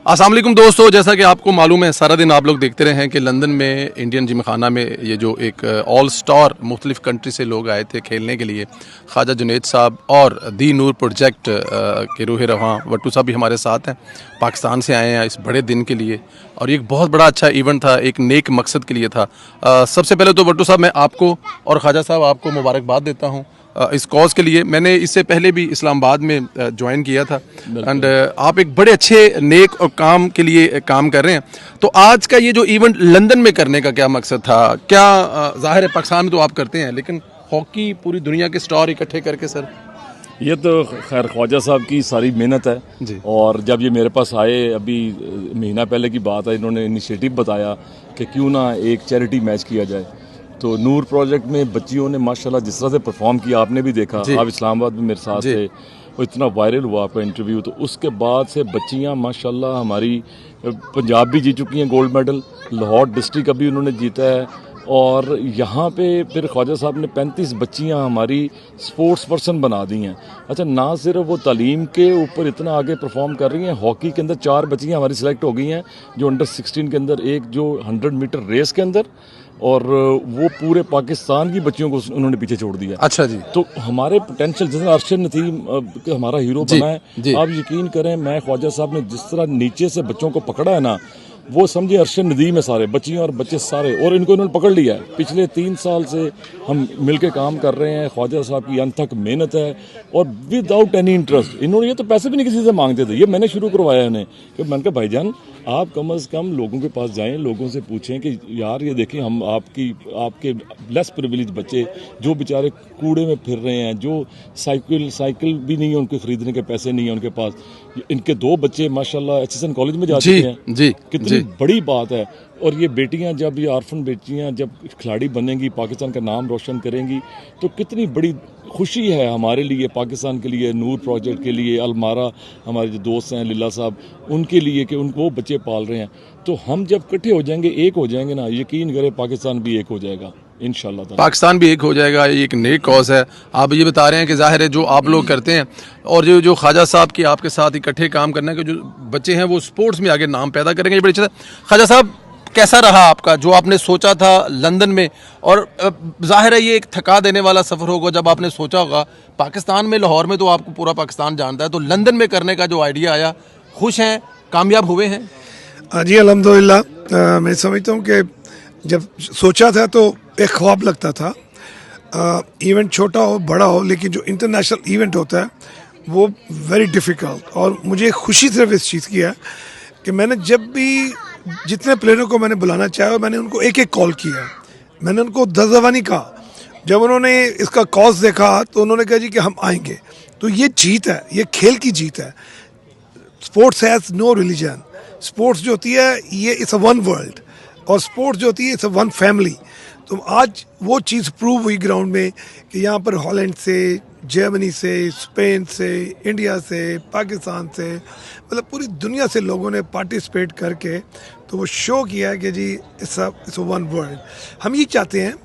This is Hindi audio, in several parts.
अस्सलाम वालेकुम दोस्तों, जैसा कि आपको मालूम है सारा दिन आप लोग देखते रहे हैं कि लंदन में इंडियन जिमखाना में ये जो एक ऑल स्टार मुख्तलिफ कंट्री से लोग आए थे खेलने के लिए, ख्वाजा जुनैद साहब और दी नूर प्रोजेक्ट के रूह रवां वट्टू साहब भी हमारे साथ हैं। पाकिस्तान से आए हैं इस बड़े दिन के लिए और ये एक बहुत बड़ा अच्छा इवेंट था, एक नेक मकसद के लिए था। सबसे पहले तो वट्टू साहब मैं आपको और ख्वाजा साहब आपको मुबारकबाद देता हूँ इस कॉज़ के लिए। मैंने इससे पहले भी इस्लामाबाद में ज्वाइन किया था एंड आप एक बड़े अच्छे नेक और काम के लिए काम कर रहे हैं। तो आज का ये जो इवेंट लंदन में करने का क्या मकसद था? क्या ज़ाहिर है पाकिस्तान में तो आप करते हैं, लेकिन हॉकी पूरी दुनिया के स्टार इकट्ठे करके सर, ये तो खैर ख्वाजा साहब की सारी मेहनत है जी। और जब ये मेरे पास आए अभी महीना पहले की बात है, इन्होंने इनिशिएटिव बताया कि क्यों ना एक चैरिटी मैच किया जाए। तो नूर प्रोजेक्ट में बच्चियों ने माशाल्लाह जिस तरह से परफॉर्म किया, आपने भी देखा, आप इस्लामाबाद में मेरे साथ थे, वो इतना वायरल हुआ आपका इंटरव्यू। तो उसके बाद से बच्चियां माशाल्लाह हमारी, पंजाब भी जीत चुकी हैं गोल्ड मेडल, लाहौर डिस्ट्रिक्ट अभी उन्होंने जीता है और यहाँ पे फिर ख्वाजा साहब ने 35 बच्चियाँ हमारी स्पोर्ट्स पर्सन बना दी हैं। अच्छा, ना सिर्फ वो तालीम के ऊपर इतना आगे परफॉर्म कर रही हैं, हॉकी के अंदर 4 बच्चियाँ हमारी सिलेक्ट हो गई हैं जो अंडर 16 के अंदर, एक जो 100 मीटर रेस के अंदर, और वो पूरे पाकिस्तान की बच्चियों को उन्होंने पीछे छोड़ दिया। अच्छा जी। तो हमारे पोटेंशियल, जैसे अरशद नदीम हमारा हीरो बना है, आप यकीन करें, मैं ख्वाजा साहब ने जिस तरह नीचे से बच्चों को पकड़ा है ना, वो समझे अरशद नदीम है सारे बच्चियाँ और बच्चे सारे, और इनको इन्होंने पकड़ लिया है। पिछले 3 साल से हम मिलके काम कर रहे हैं, ख्वाजा साहब की अनथक मेहनत है और विदाउट एनी इंटरेस्ट। इन्होंने ये तो पैसे भी नहीं किसी से मांगते थे, ये मैंने शुरू करवाया इन्हें कि मैंने कहा भाईजान आप कम अज़ कम लोगों के पास जाएं, लोगों से पूछें कि यार ये देखें हम आपके लेस प्रिविलेज बच्चे जो बेचारे कूड़े में फिर रहे हैं, जो साइकिल भी नहीं है उनको खरीदने के पैसे नहीं है उनके पास, इनके 2 बच्चे माशाल्लाह एचएसएन कॉलेज में जा चुके हैं। जी, कितनी बड़ी बात है। और ये बेटियां जब, ये आर्फन बेटियां जब खिलाड़ी बनेंगी, पाकिस्तान का नाम रोशन करेंगी, तो कितनी बड़ी खुशी है हमारे लिए, पाकिस्तान के लिए, नूर प्रोजेक्ट के लिए, अलमारा हमारे जो दोस्त हैं लिल्ला साहब, उनके लिए कि उनको वो बच्चे पाल रहे हैं। तो हम जब इकट्ठे हो जाएंगे, एक हो जाएंगे ना, यकीन करें पाकिस्तान भी एक हो जाएगा इंशाल्लाह। पाकिस्तान भी एक हो जाएगा। ये एक नेक कॉज है। आप ये बता रहे हैं कि जाहिर है जो आप लोग करते हैं और जो ख्वाजा साहब की आपके साथ इकट्ठे काम करने के जो बच्चे हैं वो स्पोर्ट्स में आगे नाम पैदा करेंगे, ये बड़ी अच्छा है। ख्वाजा साहब कैसा रहा आपका जो आपने सोचा था लंदन में, और जाहिर है ये एक थका देने वाला सफ़र होगा जब आपने सोचा होगा, पाकिस्तान में लाहौर में तो आपको पूरा पाकिस्तान जानता है, तो लंदन में करने का जो आइडिया आया, खुश हैं, कामयाब हुए हैं? जी अल्हम्दुलिल्लाह। मैं समझता हूँ कि जब सोचा था तो एक ख्वाब लगता था। इवेंट छोटा हो बड़ा हो, लेकिन जो इंटरनेशनल इवेंट होता है वो वेरी डिफ़िकल्ट, और मुझे खुशी सिर्फ इस चीज़ की है कि मैंने जब भी जितने प्लेयरों को मैंने बुलाना चाहा, मैंने उनको एक एक कॉल किया, मैंने उनको 10 दफ़ा नहीं कहा। जब उन्होंने इसका कॉज देखा तो उन्होंने कहा जी कि हम आएंगे। तो ये जीत है, ये खेल की जीत है। Sports has no religion. Sports जो होती है ये इट्स अ वन वर्ल्ड, और स्पोर्ट्स जो होती है इट्स अ वन फैमिली। तो आज वो चीज़ प्रूव हुई ग्राउंड में कि यहाँ पर हॉलैंड से, जर्मनी से, स्पेन से, इंडिया से, पाकिस्तान से, मतलब पूरी दुनिया से लोगों ने पार्टिसिपेट करके तो वो शो किया है कि जी इट्स अ वन वर्ल्ड। हम ये चाहते हैं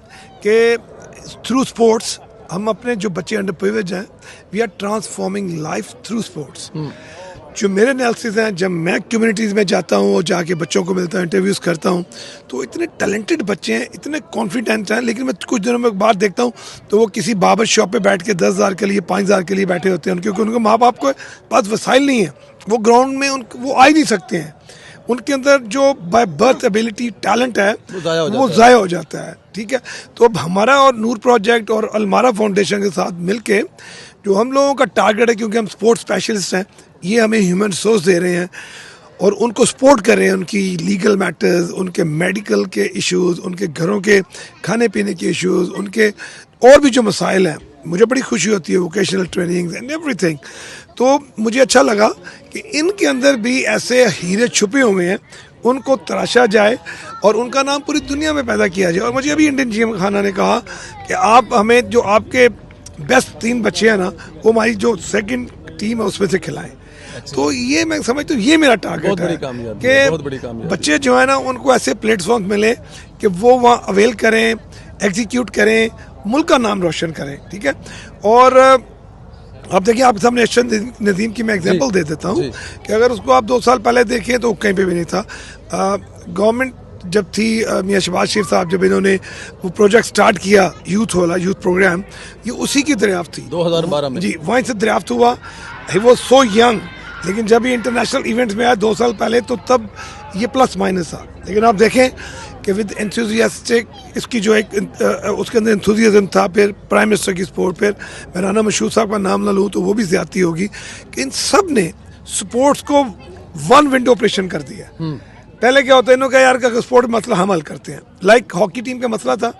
कि थ्रू स्पोर्ट्स हम अपने जो बच्चे अंडर प्रिविलेज हैं, we are transforming life through sports. जो मेरे एनालिसिस हैं, जब मैं कम्युनिटीज़ में जाता हूँ और जाके बच्चों को मिलता हूँ, इंटरव्यूज़ करता हूँ, तो इतने टैलेंटेड बच्चे हैं, इतने कॉन्फिडेंट हैं, लेकिन मैं कुछ दिनों में बाहर देखता हूँ तो वो किसी बाबर शॉप पे बैठ के 10,000 के लिए, 5,000 के लिए बैठे होते हैं, क्योंकि उनके माँ बाप को पास वसाइल नहीं है, वो ग्राउंड में वो आ ही नहीं सकते हैं। उनके अंदर जो बाय बर्थ एबिलिटी टैलेंट है वो ज़ाया हो जाता है। ठीक है, तो अब हमारा और नूर प्रोजेक्ट और अलमारा फाउंडेशन के साथ मिलके जो हम लोगों का टारगेट है, क्योंकि हम स्पोर्ट्स स्पेशलिस्ट हैं, ये हमें ह्यूमन रिसोर्स दे रहे हैं और उनको सपोर्ट कर रहे हैं, उनकी लीगल मैटर्स, उनके मेडिकल के इश्यूज़, उनके घरों के खाने पीने के इश्यूज़, उनके और भी जो मसाइल हैं। मुझे बड़ी खुशी होती है, वोकेशनल ट्रेनिंग एंड एवरीथिंग। तो मुझे अच्छा लगा कि इनके अंदर भी ऐसे हीरे छुपे हुए हैं, उनको तराशा जाए और उनका नाम पूरी दुनिया में पैदा किया जाए। और मुझे अभी इंडियन जिमखाना ने कहा कि आप हमें जो आपके बेस्ट 3 बच्चे हैं ना, वो हमारी जो सेकंड टीम है उसमें से खिलाएं। तो ये मैं समझता हूँ ये मेरा टारगेट है कि बच्चे जो है ना उनको ऐसे प्लेटफॉर्म मिले कि वो वहाँ अवेल करें, एग्जीक्यूट करें, मुल्क का नाम रोशन करें। ठीक है, और आप देखिए, आपके सामने अरशद नदीम की मैं एग्जांपल दे देता हूँ कि अगर उसको आप 2 साल पहले देखें तो कहीं पे भी नहीं था। गवर्नमेंट जब थी, मियाँ शहबाज शरीफ साहब जब इन्होंने वो प्रोजेक्ट स्टार्ट किया, यूथ वाला यूथ प्रोग्राम, ये उसी की दरियाफ्त थी 2012 में। जी, वहीं से दरियाफ्त हुआ। ही वॉज सो यंग, लेकिन जब ये इंटरनेशनल इवेंट्स में आया 2 साल पहले, तो तब ये प्लस माइनस था। लेकिन आप देखें कि विद एंथुजियास्टिक, इसकी जो एक उसके अंदर एंथुजियाज्म था, फिर प्राइम मिनिस्टर की सपोर्ट, फिर मैं राना मशहूर साहब का नाम ना लूँ तो वो भी ज्यादती होगी कि इन सब ने स्पोर्ट्स को वन विंडो ऑपरेशन कर दिया। पहले क्या होता है, इन्होंने कहा यार का स्पोर्ट मसला हम हल करते हैं, लाइक हॉकी टीम का मसला था,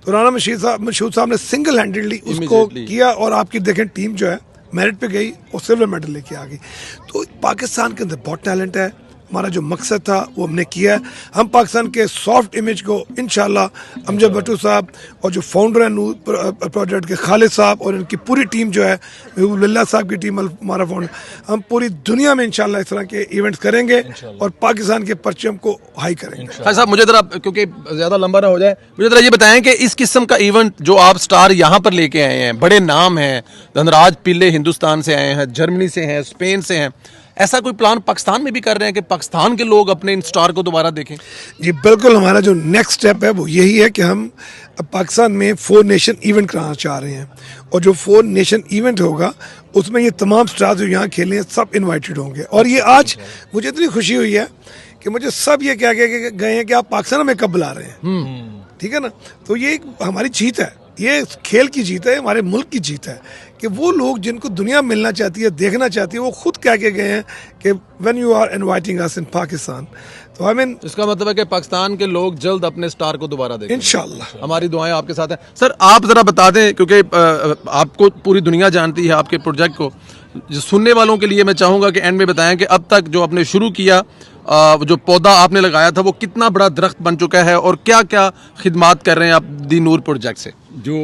तो राना मशहूर साहब ने सिंगल हैंडेडली उसको किया, और आपकी देखें टीम जो है मेरिट पे गई और सिल्वर मेडल लेके आ गई। तो पाकिस्तान के अंदर बहुत टैलेंट है। हमारा जो मकसद था वो हमने किया है। हम पाकिस्तान के सॉफ्ट इमेज को इंशाल्लाह अमजद भट्टू साहब और जो फाउंडर हैं नूर प्रोजेक्ट के खालिद साहब और इनकी पूरी टीम जो है, महबूबुल्लाह साहब की टीम, हमारा फाउंडर, हम पूरी दुनिया में इंशाल्लाह इस तरह के इवेंट्स करेंगे और पाकिस्तान के परचम को हाई करेंगे। खान साहब, मुझे जरा, क्योंकि ज़्यादा लंबा ना हो जाए, मुझे जरा ये बताएं कि इस किस्म का इवेंट जो आप स्टार यहाँ पर लेके आए हैं, बड़े नाम हैं, धनराज पिल्ले हिंदुस्तान से आए हैं, जर्मनी से हैं, स्पेन से हैं, ऐसा कोई प्लान पाकिस्तान में भी कर रहे हैं कि पाकिस्तान के लोग अपने इन स्टार को दोबारा देखें? जी बिल्कुल, हमारा जो नेक्स्ट स्टेप है वो यही है कि हम पाकिस्तान में 4 नेशन इवेंट कराना चाह रहे हैं, और जो 4 नेशन इवेंट होगा उसमें ये तमाम स्टार जो यहाँ खेले हैं सब इनवाइटेड होंगे। और ये आज मुझे इतनी खुशी हुई है कि मुझे सब ये कह के गए हैं कि आप पाकिस्तान में कब बुला रहे हैं, ठीक है ना। तो ये एक हमारी जीत है, ये खेल की जीत है, हमारे मुल्क की जीत है कि वो लोग जिनको दुनिया मिलना चाहती है, देखना चाहती है, वो खुद कह के गए हैं कि when you are inviting us in Pakistan. तो आई मीन, इसका मतलब है कि पाकिस्तान के लोग जल्द अपने स्टार को दोबारा देखेंगे इंशाल्लाह। हमारी दुआएं आपके साथ हैं। सर, आप ज़रा बता दें, क्योंकि आपको पूरी दुनिया जानती है आपके प्रोजेक्ट को, जो सुनने वालों के लिए मैं चाहूँगा कि एंड में बताएं कि अब तक जो आपने शुरू किया, जो पौधा आपने लगाया था, वो कितना बड़ा दरख्त बन चुका है और क्या क्या खिदमात कर रहे हैं आप दी नूर प्रोजेक्ट से? जो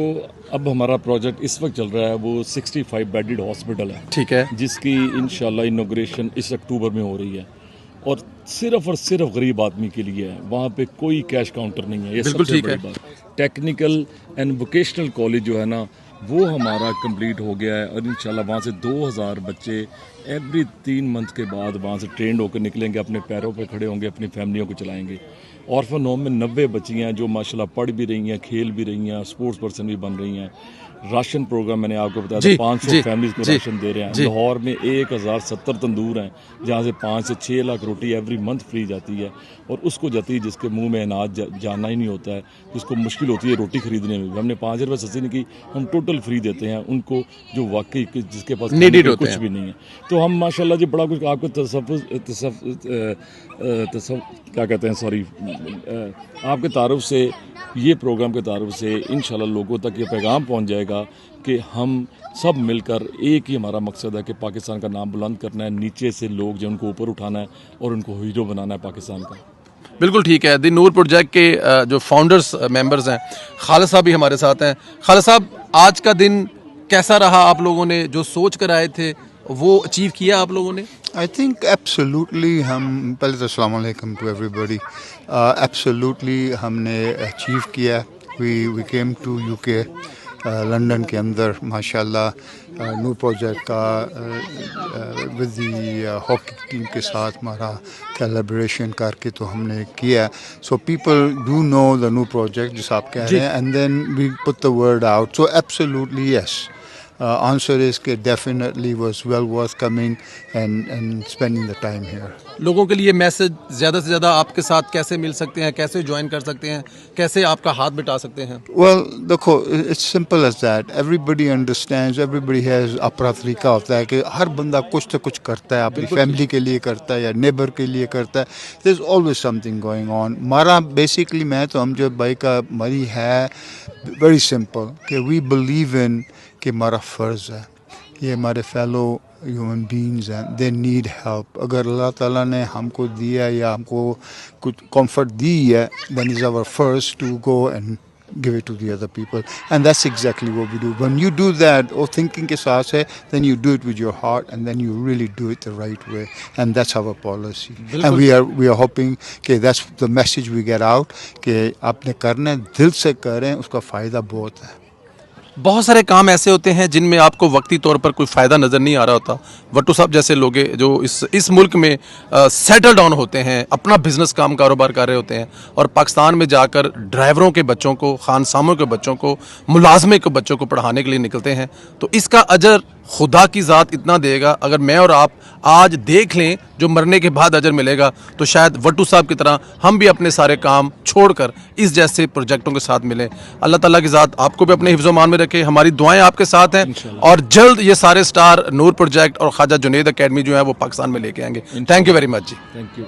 अब हमारा प्रोजेक्ट इस वक्त चल रहा है वो 65 बेडेड हॉस्पिटल है, ठीक है, जिसकी इंशाल्लाह इनॉग्रेशन इस अक्टूबर में हो रही है, और सिर्फ गरीब आदमी के लिए है। वहाँ पे कोई कैश काउंटर नहीं है, ये बिल्कुल सबसे ठीक बड़ी है। बात। टेक्निकल एंड वोकेशनल कॉलेज जो है ना, वो हमारा कंप्लीट हो गया है, और इंशाल्लाह वहाँ से 2000 बच्चे एवरी 3 मंथ के बाद वहाँ से ट्रेंड होकर निकलेंगे, अपने पैरों पर खड़े होंगे, अपनी फैमिलियों को चलाएंगे। ऑर्फन होम में 90 बच्चियाँ हैं जो माशाल्लाह पढ़ भी रही हैं, खेल भी रही हैं, स्पोर्ट्स पर्सन भी बन रही हैं। राशन प्रोग्राम मैंने आपको बताया था, 500 फैमिलीज को राशन दे रहे हैं। लाहौर में 1070 तंदूर हैं जहाँ से 5 से 6 लाख रोटी एवरी मंथ फ्री जाती है, और उसको जाती है जिसके मुंह में अनाज जाना ही नहीं होता है, जिसको मुश्किल होती है रोटी खरीदने में भी। हमने 5 रुपये सस्ती नहीं की, हम टोटल फ्री देते हैं उनको जो वाकई जिसके पास कुछ भी नहीं है। तो हम माशाल्लाह जी बड़ा कुछ आपको क्या कहते हैं, सॉरी, आपके तारुफ से, ये प्रोग्राम के तारुफ से इंशाल्लाह लोगों तक ये पैगाम पहुंच जाएगा कि हम सब मिलकर, एक ही हमारा मकसद है कि पाकिस्तान का नाम बुलंद करना है, नीचे से लोग जो उनको ऊपर उठाना है और उनको हीरो बनाना है पाकिस्तान का। बिल्कुल ठीक है। दी नूर प्रोजेक्ट के जो फाउंडर्स मेंबर्स हैं, खालिद साहब भी हमारे साथ हैं। खालिद साहब, आज का दिन कैसा रहा? आप लोगों ने जो सोच कर आए थे वो अचीव किया आप लोगों ने? आई थिंक एब्सोल्युटली, हम पहले तो अस्सलाम वालेकुम टू एवरीबॉडी, एब्सोल्युटली हमने अचीव किया। We came to UK, London के अंदर माशाल्लाह नूर प्रोजेक्ट का विद द हॉकी टीम के साथ हमारा कोलैबोरेशन करके तो हमने किया। So people do know the Noor project जिस आप कह रहे हैं, and then we put the word out. So absolutely yes, answer is कि definitely was well worth coming and spending the time here. लोगों के लिए मैसेज ज़्यादा से ज़्यादा आपके साथ कैसे मिल सकते हैं, कैसे ज्वाइन कर सकते हैं, कैसे आपका हाथ बिठा सकते हैं? Well, देखो, it's simple as that. Everybody understands, everybody has अपना तरीका होता है कि हर बंदा कुछ तो कुछ करता है, अपनी फैमिली के लिए करता है या नेबर के लिए करता है। There's always something going on. हमारा बेसिकली, मैं तो हम जो भाई का मरी है, very simple कि we believe in कि हमारा फ़र्ज़ है, ये हमारे फेलो ह्यूमन बीइंग्स हैं, दे नीड हेल्प। अगर अल्लाह ताला ने हमको दिया या हमको कुछ कंफर्ट दी है, then is our first to go and give it to the other people, and that's exactly what we do. When you do that, और थिंकिंग के साथ है, then you do it with your heart and then you really do it the right way, and that's our policy, and we are hoping कि that's the message we get out कि आपने करना है, दिल से करें, उसका फ़ायदा बहुत है। बहुत सारे काम ऐसे होते हैं जिनमें आपको वक्ती तौर पर कोई फ़ायदा नज़र नहीं आ रहा होता। वट्टू साहब जैसे लोग हैं जो इस मुल्क में सेटल डाउन होते हैं, अपना बिजनेस काम कारोबार कर रहे होते हैं और पाकिस्तान में जाकर ड्राइवरों के बच्चों को, खानसामों के बच्चों को, मुलाजमे के बच्चों को पढ़ाने के लिए निकलते हैं। तो इसका अजर खुदा की ज़ात इतना देगा, अगर मैं और आप आज देख लें जो मरने के बाद अजर मिलेगा, तो शायद वट्टू साहब की तरह हम भी अपने सारे काम छोड़कर इस जैसे प्रोजेक्टों के साथ मिलें। अल्लाह ताला की ज़ात आपको भी अपने हिफ्ज़-ओ-मान में रखे, हमारी दुआएं आपके साथ हैं और जल्द ये सारे स्टार नूर प्रोजेक्ट और ख्वाजा जुनैद एकेडमी जो है वो पाकिस्तान में लेके आएंगे। थैंक यू वेरी मच जी। Thank you.